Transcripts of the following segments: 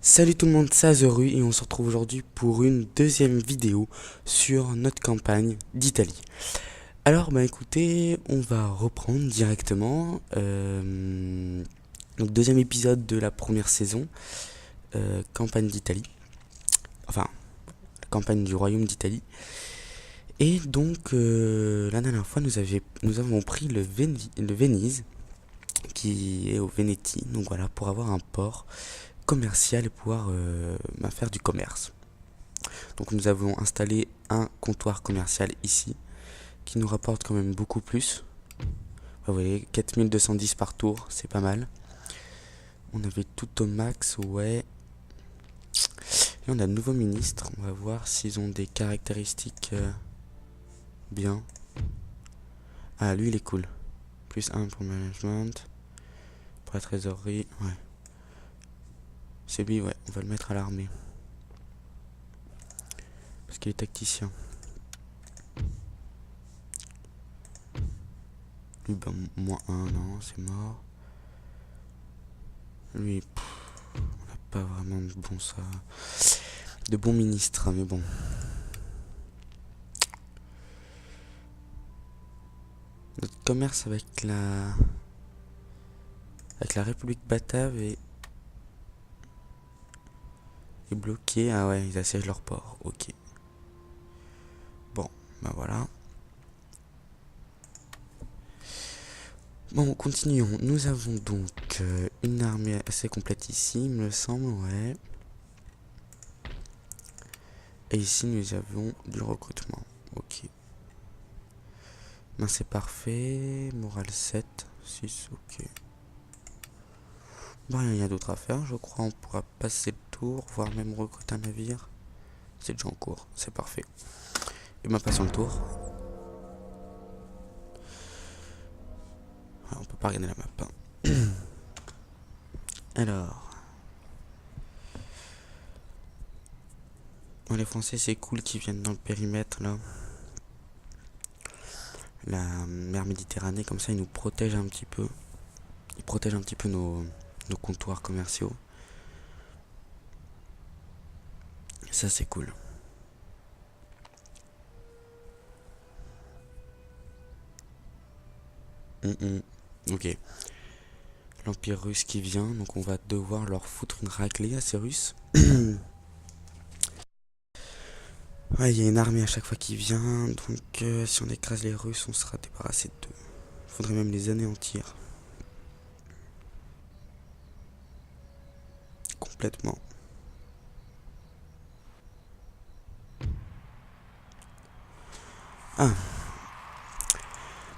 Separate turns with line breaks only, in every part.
Salut tout le monde, c'est Azoru et on se retrouve aujourd'hui pour une deuxième vidéo sur notre campagne d'Italie. Alors bah écoutez, on va reprendre directement. Donc deuxième épisode de la première saison, campagne d'Italie. Enfin, la campagne du royaume d'Italie. Et donc la dernière fois nous avons pris le Venise, qui est au Vénétie. Donc voilà, pour avoir un port commercial et pouvoir faire du commerce. Donc nous avons installé un comptoir commercial ici qui nous rapporte quand même beaucoup plus. Vous voyez, 4210 par tour, c'est pas mal. On avait tout au max, ouais. Et on a de nouveaux ministres, on va voir s'ils ont des caractéristiques bien. Ah, lui il est cool. Plus 1 pour management, pour la trésorerie, ouais. C'est lui, ouais, on va le mettre à l'armée. Parce qu'il est tacticien. Lui, ben, moins 1, non, c'est mort. Lui, on n'a pas vraiment de bons ministres, mais bon. Notre commerce avec la République batave est bloqué. Ah ouais, ils assiègent leur port. Ok. Bon, bah voilà. Bon, continuons. Nous avons donc une armée assez complète ici, il me semble, ouais. Et ici, nous avons du recrutement. Ok. Ben, c'est parfait. Morale 7, 6, ok. Bon, il y a rien d'autre à faire, je crois. On pourra passer le tour, voire même recruter un navire. C'est déjà en cours, c'est parfait. Et ben, passons le tour. Ah, on peut pas regarder la map. Hein. Alors. Bon, les Français, c'est cool qu'ils viennent dans le périmètre là. La mer Méditerranée, comme ça, ils nous protègent un petit peu. Ils protègent un petit peu nos comptoirs commerciaux. Et ça, c'est cool. Ok. L'Empire russe qui vient, donc on va devoir leur foutre une raclée à ces Russes. Ouais, il y a une armée à chaque fois qui vient, donc si on écrase les Russes, on sera débarrassé d'eux. Faudrait même les anéantir. Complètement. Ah.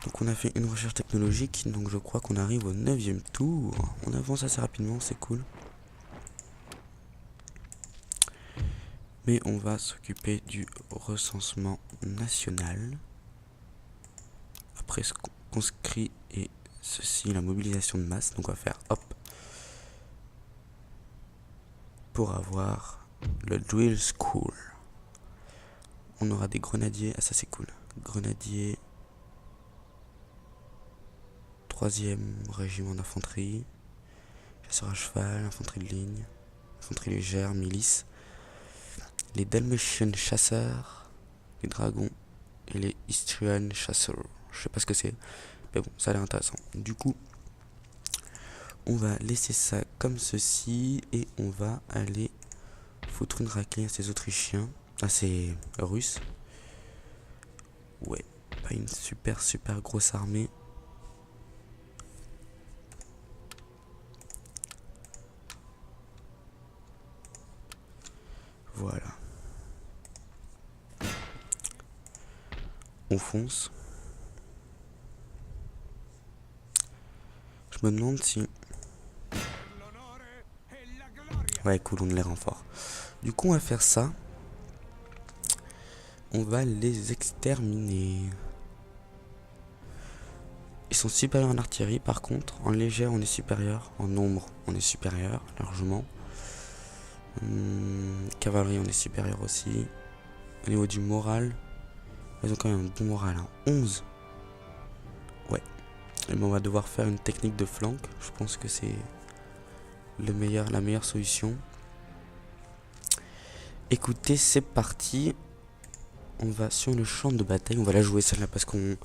Donc on a fait une recherche technologique, donc je crois qu'on arrive au 9e tour. On avance assez rapidement, c'est cool. Mais on va s'occuper du recensement national. Après ce conscrit et ceci, la mobilisation de masse. Donc on va faire hop. Pour avoir le drill school. On aura des grenadiers, ah ça c'est cool. Grenadiers. 3e régiment d'infanterie. Chasseurs à cheval, infanterie de ligne. Infanterie légère, milice. Les Dalmatian chasseurs. Les dragons. Et les Istrian chasseurs. Je sais pas ce que c'est. Mais bon, ça a l'air intéressant. Du coup, on va laisser ça comme ceci. Et on va aller foutre une raclée à ces Autrichiens. À ces Russes. Ouais, pas une super grosse armée. Voilà. On fonce. Je me demande si... Ouais, cool, on les renforts. Du coup, on va faire ça. On va les exterminer. Ils sont supérieurs en artillerie, par contre. En légère, on est supérieur. En nombre, on est supérieur, largement. Cavalerie, on est supérieur aussi. Au niveau du moral, ils ont quand même un bon moral. Hein. 11. Ouais. Et ben, on va devoir faire une technique de flanc. Je pense que c'est la meilleure solution. Écoutez, c'est parti. On va sur le champ de bataille. On va la jouer celle-là parce qu'on...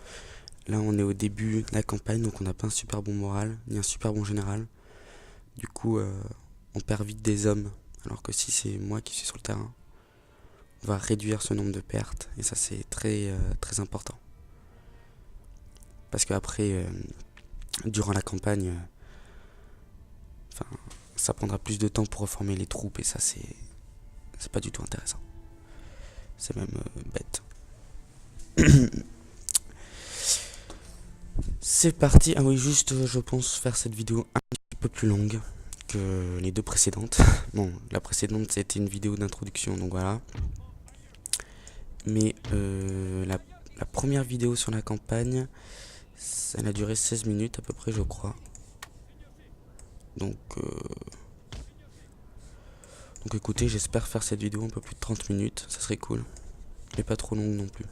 Là, on est au début de la campagne, donc on n'a pas un super bon moral, ni un super bon général. Du coup, on perd vite des hommes. Alors que si c'est moi qui suis sur le terrain, on va réduire ce nombre de pertes. Et ça, c'est très, très important. Parce qu'après, durant la campagne, ça prendra plus de temps pour reformer les troupes. Et ça, c'est pas du tout intéressant. C'est même bête. C'est parti. Ah oui, juste, je pense faire cette vidéo un petit peu plus longue que les deux précédentes. Bon, la précédente, c'était une vidéo d'introduction, donc voilà. Mais la première vidéo sur la campagne, elle a duré 16 minutes à peu près, je crois. Donc écoutez, j'espère faire cette vidéo un peu plus de 30 minutes, ça serait cool. Mais pas trop longue non plus.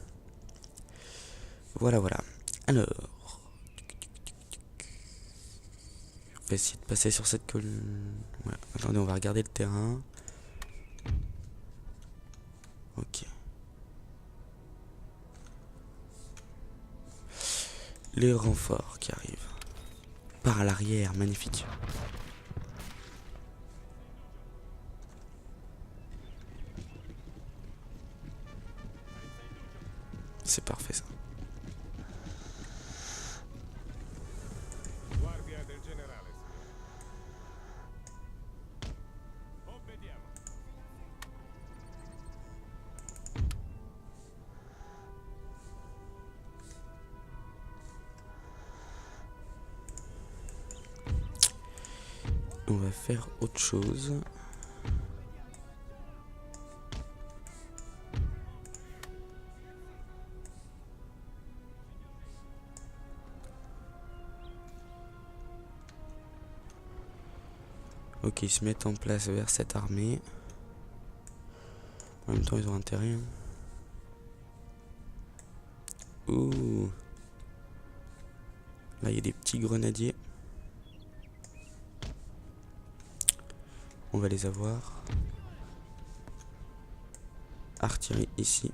Voilà, voilà. Alors, on va essayer de passer sur cette colline. Ouais. Attendez, on va regarder le terrain. Ok. Les renforts qui arrivent. Par l'arrière, magnifique. C'est parfait ça. On va faire autre chose. Ok, ils se mettent en place vers cette armée. En même temps, ils ont intérêt. Hein. Ouh. Là, il y a des petits grenadiers. On va les avoir. Artillerie ici.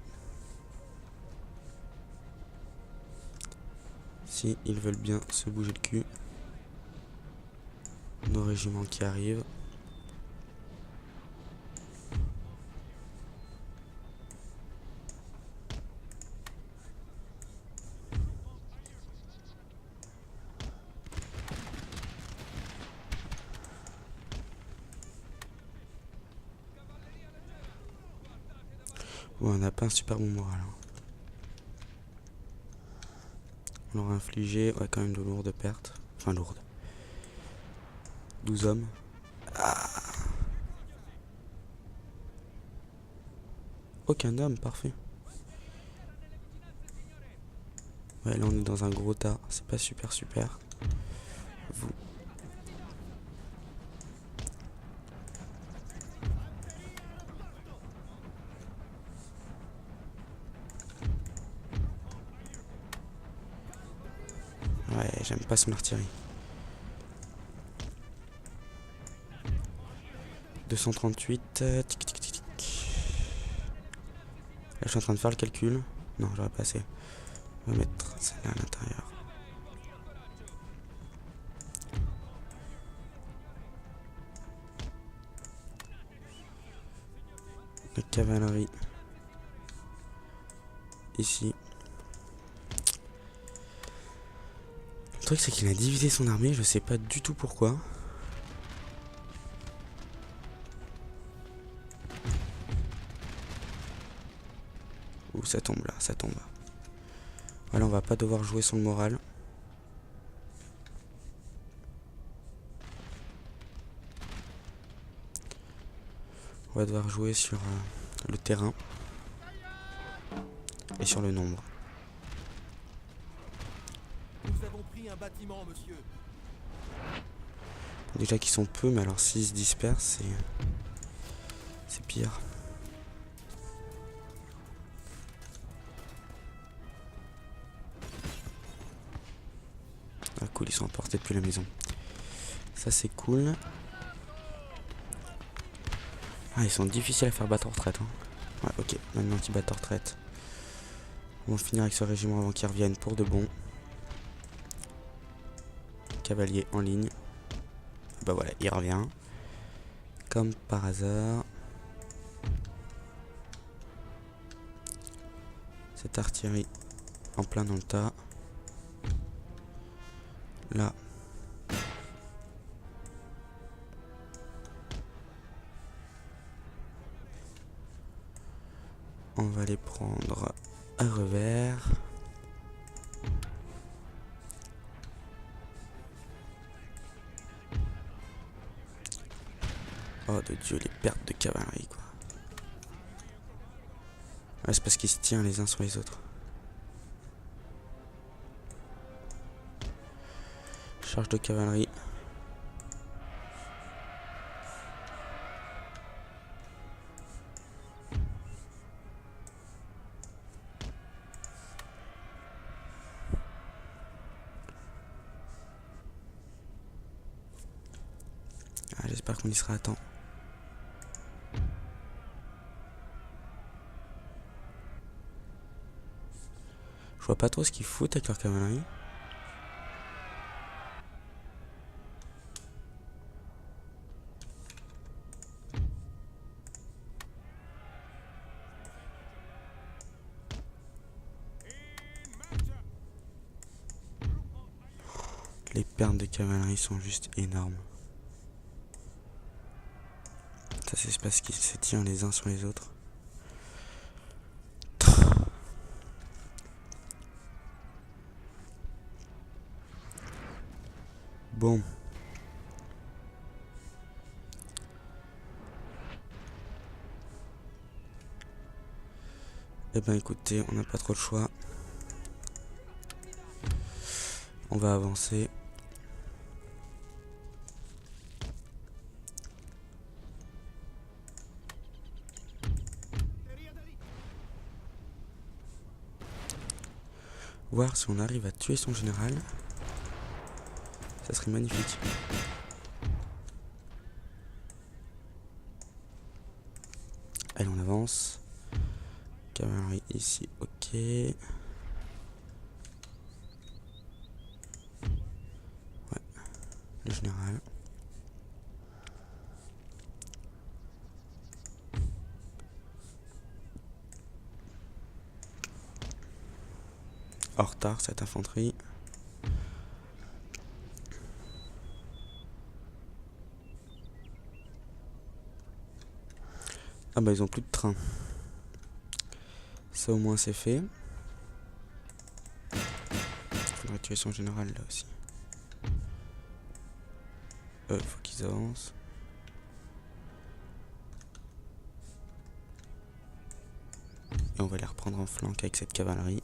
Si ils veulent bien se bouger le cul. Nos régiments qui arrivent. Ouais, on n'a pas un super bon moral. Hein. On leur a infligé quand même de lourdes pertes. Enfin lourdes. 12 hommes. Ah. Aucun homme, parfait. Ouais, là on est dans un gros tas. C'est pas super super. Vous. Ouais, j'aime pas son artillerie. 238. Tic, tic, tic, tic. Là, je suis en train de faire le calcul. Non, j'aurais pas assez. On va mettre celle-là à l'intérieur. La cavalerie. Ici. Le truc, c'est qu'il a divisé son armée. Je sais pas du tout pourquoi. Ouh, ça tombe là, ça tombe. Voilà, on va pas devoir jouer sur le moral. On va devoir jouer sur le terrain. Et sur le nombre.
Nous avons pris un bâtiment, monsieur.
Déjà qu'ils sont peu, mais alors s'ils se dispersent, c'est pire. Ah cool, ils sont emportés depuis la maison. Ça c'est cool. Ah, ils sont difficiles à faire battre en retraite. Hein. Ouais, ok, maintenant qu'ils battent en retraite. On va finir avec ce régiment avant qu'ils reviennent pour de bon. Cavalier en ligne. Bah voilà, il revient. Comme par hasard. Cette artillerie en plein dans le tas. Là. On va les prendre à revers. Oh de Dieu, les pertes de cavalerie quoi. Ouais, c'est parce qu'ils se tirent les uns sur les autres. Charge de cavalerie. Ah, j'espère qu'on y sera à temps. Je vois pas trop ce qu'ils foutent avec leur cavalerie. Les pertes de cavalerie sont juste énormes. Ça c'est parce qu'ils se tirent les uns sur les autres. Bon. Eh ben écoutez, on n'a pas trop le choix. On va avancer. Voir si on arrive à tuer son général. Ça serait magnifique. Allez, on avance. Cavalerie ici, ok. Ouais. Le général. En retard, cette infanterie. Ah bah ils ont plus de train. Ça au moins c'est fait. Faudrait tuer son général là aussi. Faut qu'ils avancent. Et on va les reprendre en flanc avec cette cavalerie.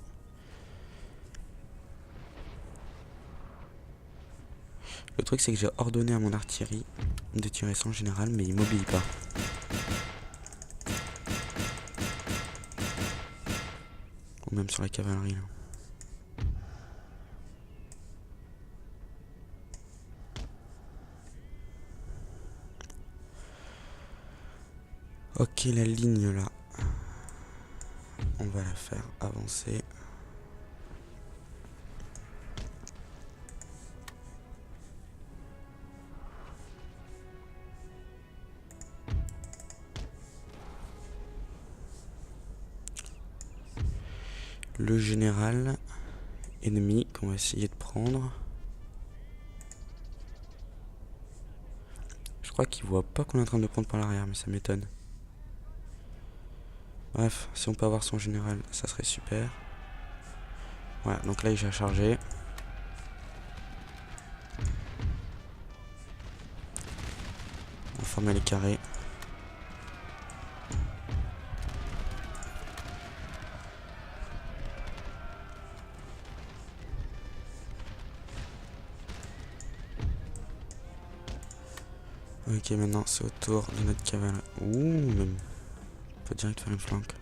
Le truc c'est que j'ai ordonné à mon artillerie de tirer son général mais il m'obéit pas. Ou même sur la cavalerie là. Ok, la ligne là. On va la faire avancer. Le général ennemi qu'on va essayer de prendre. Je crois qu'il voit pas qu'on est en train de le prendre par l'arrière, mais ça m'étonne. Bref, si on peut avoir son général, ça serait super. Voilà, donc là il a chargé. On va former les carrés. Ok, maintenant c'est au tour de notre cavalerie. Ouh, même. On peut direct faire une flanque.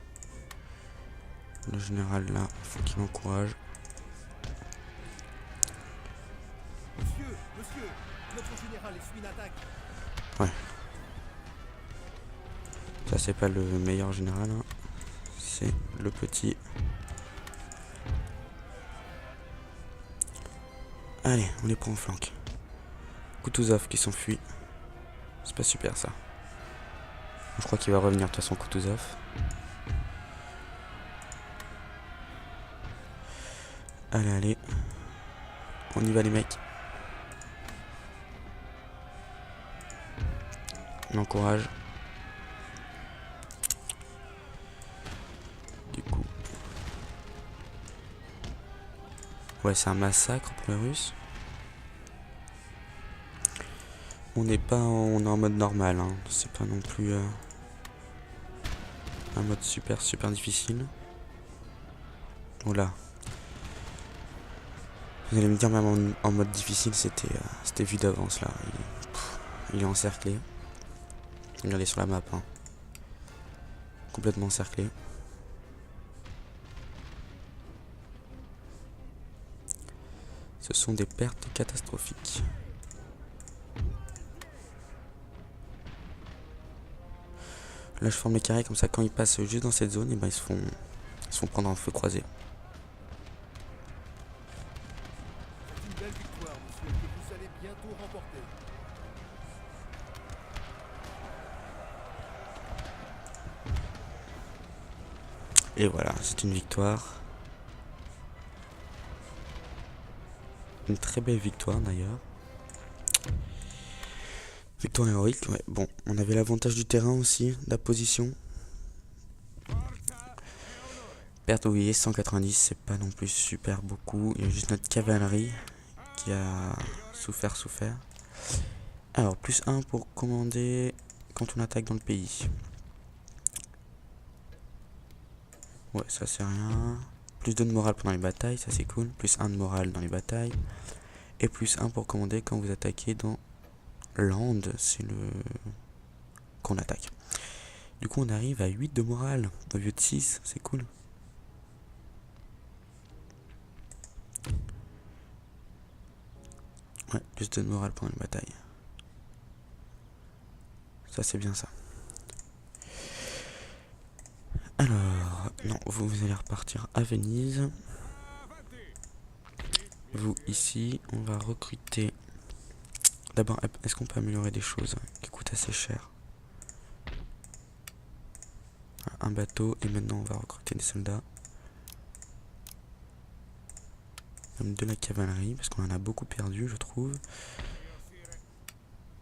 Le général là, faut qu'il m'encourage.
Monsieur, notre général essuie une attaque.
Ouais. Ça c'est pas le meilleur général, hein. C'est le petit. Allez, on les prend en flanc. Kutuzov qui s'enfuit. C'est pas super ça. Je crois qu'il va revenir de toute façon, Kutuzov. Allez, allez. On y va les mecs. On encourage. Du coup. Ouais, c'est un massacre pour les Russes. On est en mode normal, hein. C'est pas non plus un mode super difficile. Voilà. Vous allez me dire même en mode difficile, c'était vu d'avance là. Il est encerclé. Regardez sur la map, hein. Complètement encerclé. Ce sont des pertes catastrophiques. Là je forme les carrés comme ça, quand ils passent juste dans cette zone, et ben ils se font prendre en feu croisé.
C'est une belle victoire, monsieur, que vous allez bientôt remporter.
Et voilà, c'est une victoire. Une très belle victoire d'ailleurs. Victoire héroïque, ouais. Bon, on avait l'avantage du terrain aussi, de la position. Perte, vous voyez, 190, c'est pas non plus super beaucoup. Il y a juste notre cavalerie qui a souffert. Alors, plus 1 pour commander quand on attaque dans le pays. Ouais, ça c'est rien. Plus 2 de morale pendant les batailles, ça c'est cool. Plus 1 de morale dans les batailles. Et plus 1 pour commander quand vous attaquez dans Land, c'est le qu'on attaque. Du coup on arrive à 8 de morale au lieu de 6, c'est cool. Ouais, plus 2 de morale pendant les batailles. Ça c'est bien ça. Alors, non, vous allez repartir à Venise. Vous ici, on va recruter. D'abord, est-ce qu'on peut améliorer des choses qui coûtent assez cher? Un bateau, et maintenant on va recruter des soldats. Même de la cavalerie, parce qu'on en a beaucoup perdu, je trouve.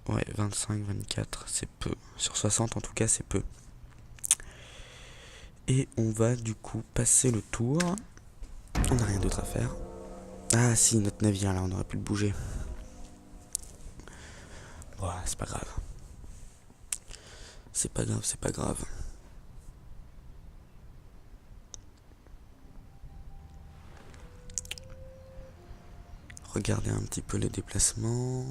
Ouais, 25, 24, c'est peu. Sur 60, en tout cas, c'est peu. Et on va du coup passer le tour. On n'a rien d'autre à faire. Ah si, notre navire là, on aurait pu le bouger. Bon, c'est pas grave. C'est pas grave. Regardez un petit peu les déplacements.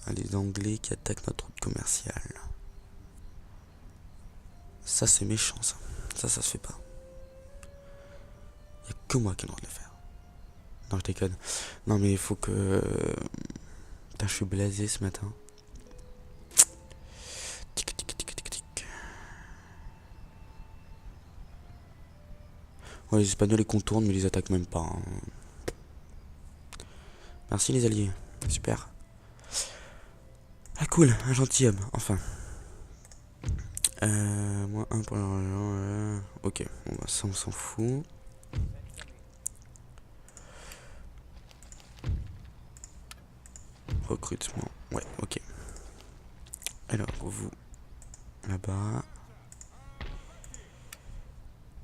Ah, les Anglais qui attaquent notre route commerciale. Ça c'est méchant ça. Ça se fait pas. Y a que moi qui ai le droit de le faire. Non, je déconne. Non mais il faut que... Putain, je suis blasé ce matin. Tic, tic, tic, tic, tic. Ouais, les Espagnols les contournent mais ils les attaquent même pas, hein. Merci les alliés. Super. Ah cool, un gentilhomme, enfin. Moins 1 pour l'argent. Ok, bon bah ça on s'en fout. Recrutement, ouais, ok. Alors, vous, là-bas.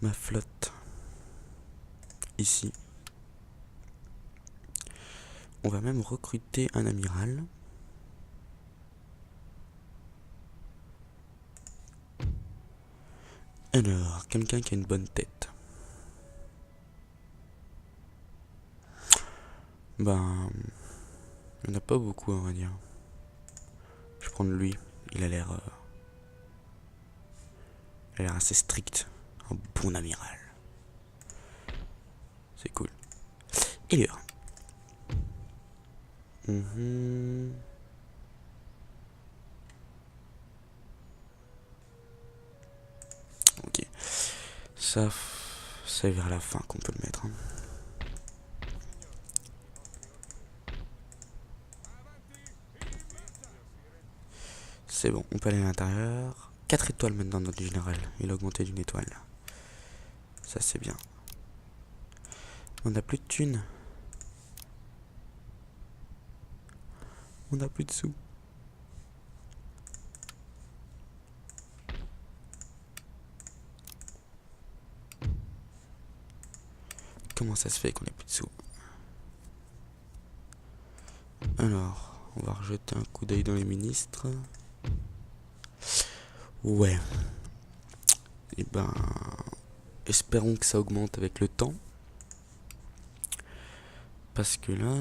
Ma flotte, ici. On va même recruter un amiral. Alors, quelqu'un qui a une bonne tête. Ben, il n'y en a pas beaucoup, on va dire. Je vais prendre lui. Il a l'air assez strict. Un bon amiral. C'est cool. Et l'heure. ça, c'est vers la fin qu'on peut le mettre, hein. C'est bon, on peut aller à l'intérieur. 4 étoiles maintenant notre général. Il a augmenté d'une étoile. Ça c'est bien. On n'a plus de thunes. On n'a plus de sous. Comment ça se fait qu'on ait plus de sous? Alors, on va rejeter un coup d'œil dans les ministres. Ouais. Et ben, espérons que ça augmente avec le temps. Parce que là,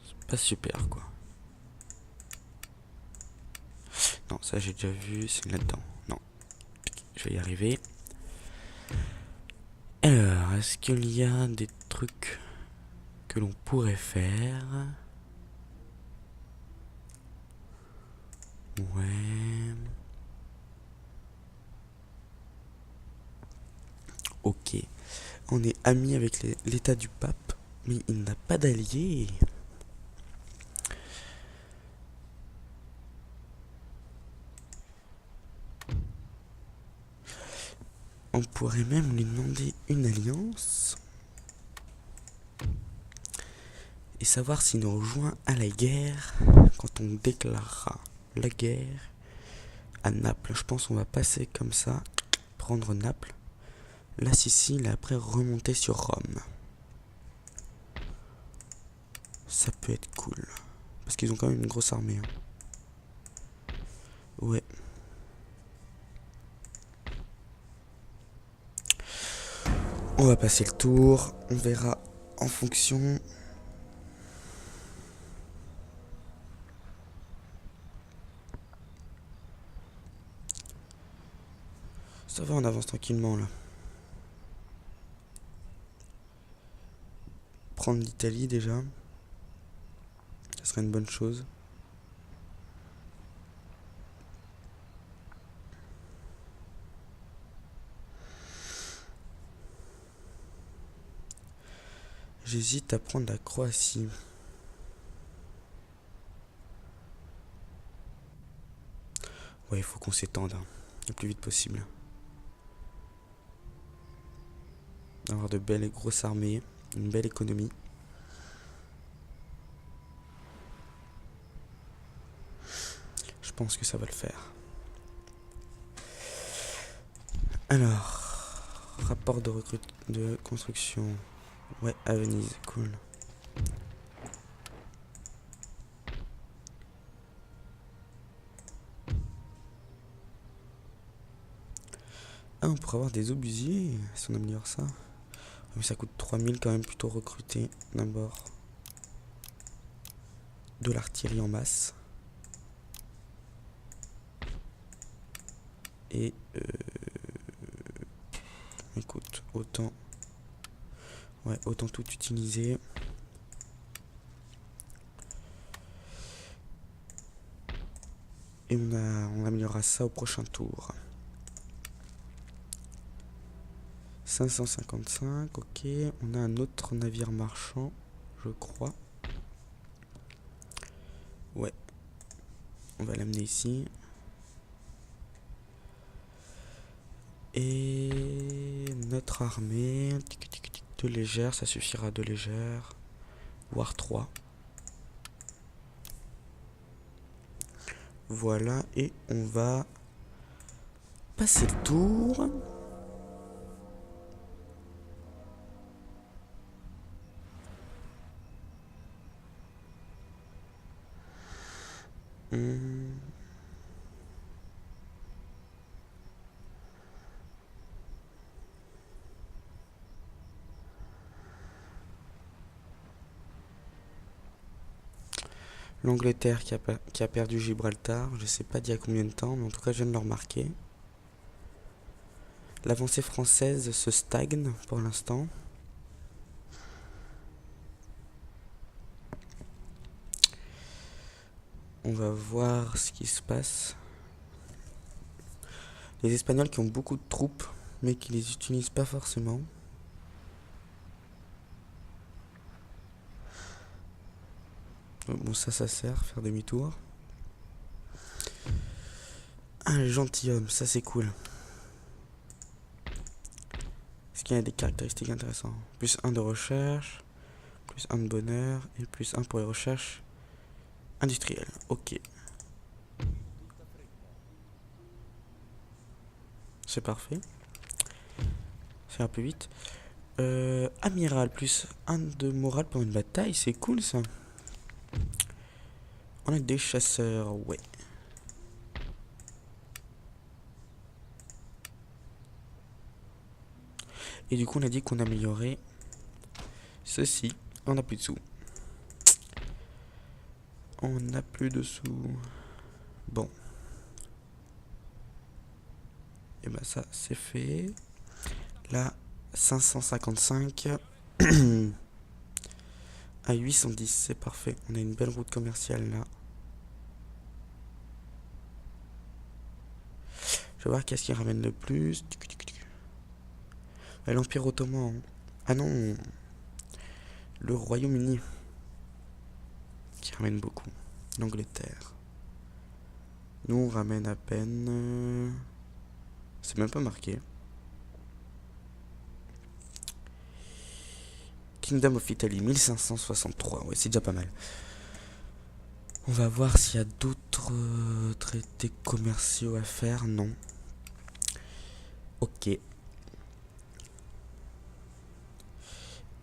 c'est pas super quoi. Non, ça j'ai déjà vu, c'est là-dedans. Non, je vais y arriver. Alors, est-ce qu'il y a des trucs que l'on pourrait faire? Ouais. Ok. On est amis avec l'état du pape, mais il n'a pas d'alliés. On pourrait même lui demander une alliance et savoir s'il nous rejoint à la guerre quand on déclarera la guerre à Naples. Je pense qu'on va passer comme ça, prendre Naples, la Sicile et après remonter sur Rome. Ça peut être cool. Parce qu'ils ont quand même une grosse armée, hein. Ouais. On va passer le tour. On verra en fonction. Ça va, on avance tranquillement là. Prendre l'Italie déjà. Ça serait une bonne chose. J'hésite à prendre la Croatie. Ouais, il faut qu'on s'étende, hein, le plus vite possible. Avoir de belles et grosses armées, une belle économie. Je pense que ça va le faire. Alors, rapport de construction. Ouais, à Venise, cool. Ah, on pourrait avoir des obusiers si on améliore ça. Mais ça coûte 3000 quand même, plutôt recruter d'abord de l'artillerie en masse. Et écoute, autant tout utiliser. Et on améliorera ça au prochain tour. 555, ok. On a un autre navire marchand, je crois. Ouais. On va l'amener ici. Et notre armée, deux légères, ça suffira, deux légères, voire 3. Voilà, et on va passer le tour. L'Angleterre qui a perdu Gibraltar, je sais pas d'il y a combien de temps, mais en tout cas je viens de le remarquer. L'avancée française se stagne pour l'instant. On va voir ce qui se passe. Les Espagnols qui ont beaucoup de troupes mais qui les utilisent pas forcément. Bon, ça sert, faire demi-tour. Un gentilhomme, ça c'est cool. Est-ce qu'il y a des caractéristiques intéressantes? Plus 1 de recherche, plus 1 de bonheur, et plus 1 pour les recherches industrielles. Ok. C'est parfait. C'est un peu vite. Amiral, plus 1 de morale pour une bataille, c'est cool ça. On a des chasseurs, ouais. Et du coup, on a dit qu'on améliorait ceci. On n'a plus de sous. On n'a plus de sous. Bon. Et ben ça, c'est fait. Là, 555 à 810, c'est parfait. On a une belle route commerciale là. Je vais voir qu'est-ce qui ramène le plus. L'Empire ottoman. Ah non. Le Royaume-Uni. Qui ramène beaucoup. L'Angleterre. Nous, on ramène à peine... C'est même pas marqué. Kingdom of Italy, 1563. Ouais, c'est déjà pas mal. On va voir s'il y a d'autres traités commerciaux à faire. Non. Ok.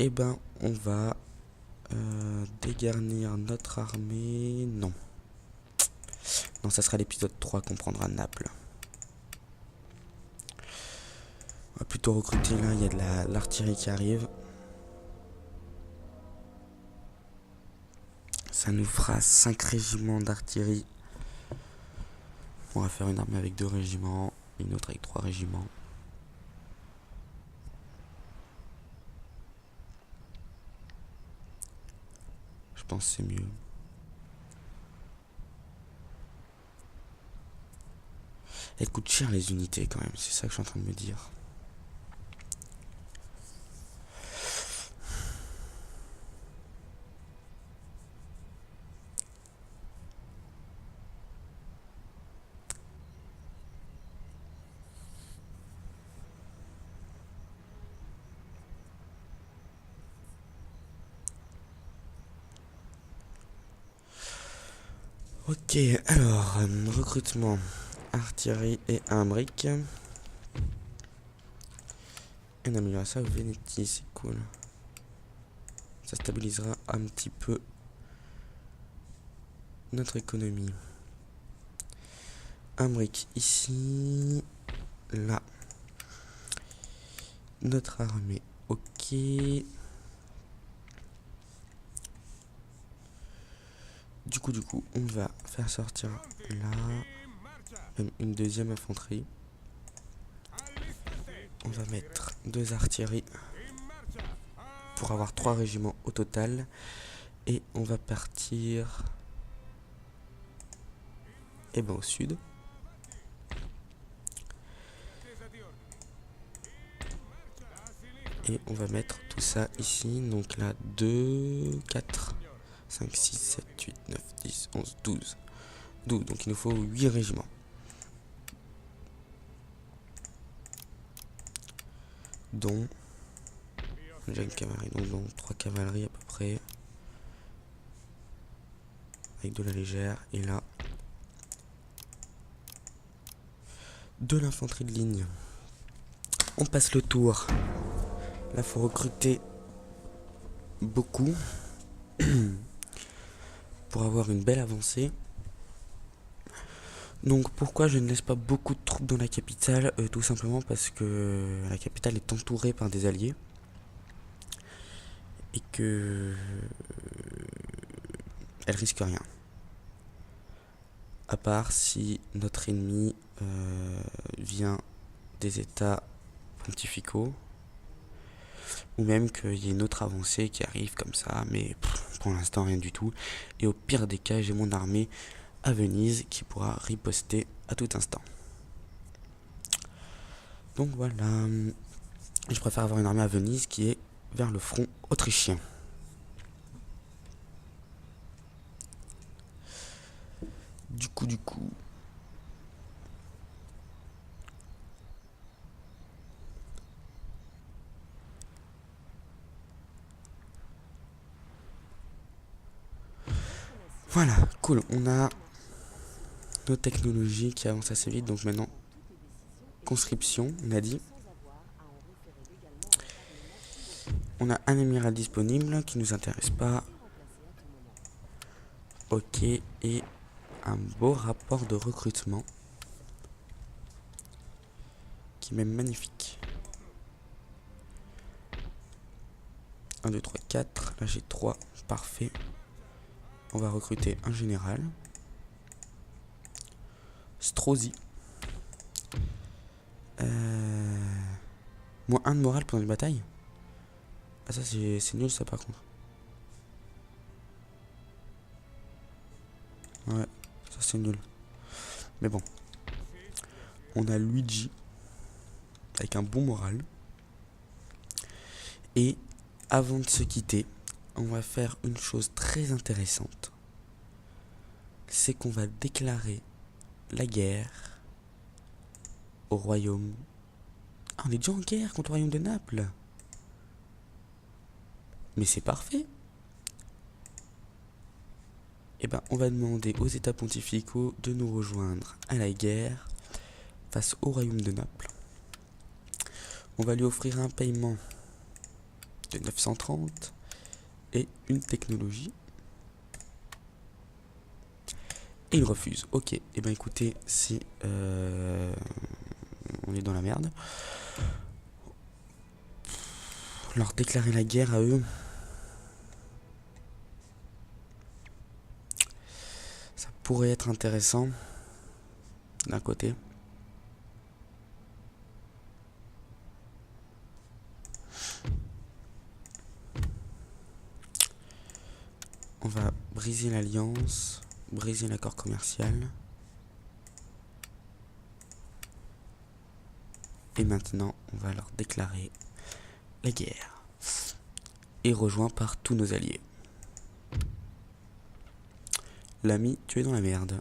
Eh ben, on va dégarnir notre armée. Non. Non, ça sera l'épisode 3 qu'on prendra Naples. On va plutôt recruter là, il y a de l'artillerie qui arrive. Ça nous fera 5 régiments d'artillerie. On va faire une armée avec 2 régiments, une autre avec 3 régiments. Je pense que c'est mieux. Elles coûtent cher les unités quand même, c'est ça que je suis en train de me dire. Ok, alors, recrutement, artillerie et imbrique. On améliorera ça au Vénétie, c'est cool. Ça stabilisera un petit peu notre économie. Imbrique ici, là. Notre armée, ok. Du coup, on va faire sortir là une deuxième infanterie. On va mettre 2 artilleries pour avoir 3 régiments au total. Et on va partir au sud. Et on va mettre tout ça ici. Donc là, 2, 4, 5, 6, 7, 8, 9, 10, 11, 12. 12, donc il nous faut 8 régiments. Dont déjà une cavalerie, donc 3 cavaleries à peu près. Avec de la légère. Et là, de l'infanterie de ligne. On passe le tour. Là, faut recruter beaucoup pour avoir une belle avancée. Donc pourquoi je ne laisse pas beaucoup de troupes dans la capitale? Tout simplement parce que la capitale est entourée par des alliés. Et que elle risque rien. À part si notre ennemi vient des états pontificaux. Ou même qu'il y ait une autre avancée qui arrive comme ça. Mais pour l'instant rien du tout. Et au pire des cas, j'ai mon armée à Venise qui pourra riposter à tout instant. Donc voilà. Je préfère avoir une armée à Venise qui est vers le front autrichien. Du coup. Voilà, cool. On a nos technologies qui avancent assez vite. Donc maintenant, conscription, on a dit. On a un amiral disponible qui nous intéresse pas. Ok, et un beau rapport de recrutement qui est même magnifique. 1, 2, 3, 4. Là j'ai 3. Parfait. On va recruter un général. Strozzi. Moins 1 de morale pendant une bataille. Ah ça c'est nul ça par contre. Ouais, ça c'est nul. Mais bon. On a Luigi. Avec un bon moral. Et avant de se quitter, on va faire une chose très intéressante. C'est qu'on va déclarer la guerre au royaume. Ah, on est déjà en guerre contre le royaume de Naples. Mais c'est parfait. Eh ben, on va demander aux États pontificaux de nous rejoindre à la guerre face au royaume de Naples. On va lui offrir un paiement de 930 et une technologie. Et il refuse. Ok, et ben écoutez, si on est dans la merde. Leur déclarer la guerre à eux. Ça pourrait être intéressant. D'un côté. On va briser l'alliance, briser l'accord commercial. Et maintenant, on va leur déclarer la guerre. Et rejoint par tous nos alliés. L'ami, tu es dans la merde.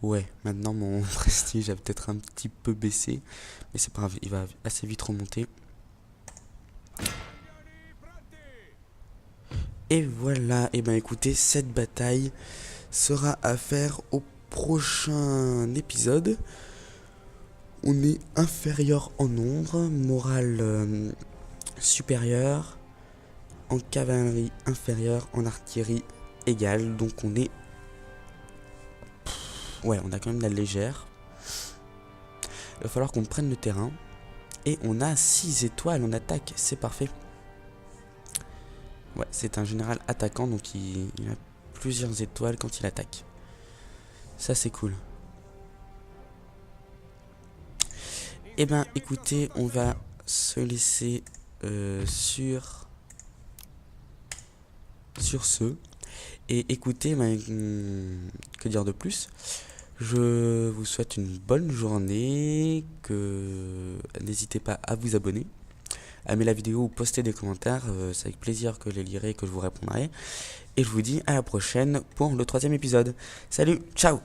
Ouais, maintenant mon prestige a peut-être un petit peu baissé. Mais c'est pas grave, il va assez vite remonter. Et voilà, et ben écoutez, cette bataille sera à faire au prochain épisode. On est inférieur en nombre, morale supérieure, en cavalerie inférieure, en artillerie égale. Donc on est... Ouais, on a quand même de la légère. Il va falloir qu'on prenne le terrain. Et on a 6 étoiles en attaque, c'est parfait. Ouais, c'est un général attaquant, donc il a plusieurs étoiles quand il attaque. Ça, c'est cool. Eh ben, écoutez, on va se laisser sur ce. Et écoutez, que dire de plus? Je vous souhaite une bonne journée. N'hésitez pas à vous abonner, à aimer la vidéo ou poster des commentaires. C'est avec plaisir que je les lirai et que je vous répondrai. Et je vous dis à la prochaine pour le 3e épisode. Salut, ciao!